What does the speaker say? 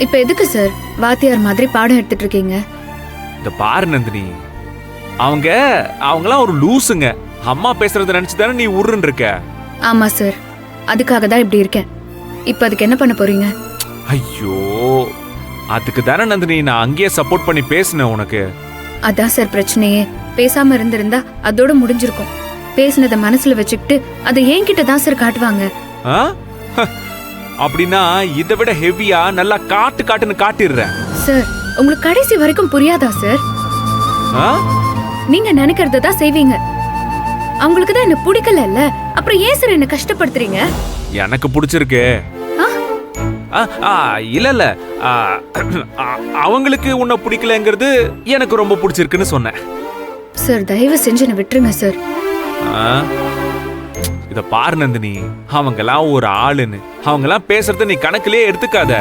இப்ப எதுக்கு சார் வாத்தியார் மாதிரி பாடம் எடுத்துட்டு இருக்கீங்க? இந்த பாரு நந்தினி, அவங்களாம் ஒரு லூசுங்க. அம்மா பேசுறத நினைச்சு தானே நீ உருன்னு இருக்க. ஆமா சார், அதுக்காக தான் இப்படி இருக்கேன். இப்ப அதுக்கு என்ன பண்ண போறீங்க? ஐயோ, அதுக்கு தானே நந்தினி நான் அங்கேயே சப்போர்ட் பண்ணி பேசினேன் உனக்கு. அதான் சார் பிரச்சனையே. பேசாம இருந்திருந்தா அதோட முடிஞ்சிருக்கும். பேசினதை மனசுல வச்சுக்கிட்டு அதை என்கிட்ட தான் சார் காட்டுவாங்க. ஆ? அப்படின்னா இதை விட ஹெவியா நல்லா காட்டுன்னு காட்டிடுறேன். சார், உங்களுக்கு கடைசி வரைக்கும் புரியாதா சார்? ஆ? நீங்க நினைக்கிறத தான் செய்வீங்க. அவங்களுக்கு தான் என்ன பிடிக்கல, அப்புறம் ஏன் சார் என்ன கஷ்டப்படுத்துறீங்க? எனக்கு பிடிச்சிருக்கு. இல்ல அவங்களுக்கு உன்னை பிடிக்கலங்கிறது எனக்கு ரொம்ப பிடிச்சிருக்குன்னு சொன்னேன். சார், தயவு செஞ்சு என்ன விட்டுருங்க சார். இத பாரு நந்தினி, அவங்கெல்லாம் ஒரு ஆளுன்னு அவங்கெல்லாம் பேசுறத நீ கணக்கிலே எடுத்துக்காத.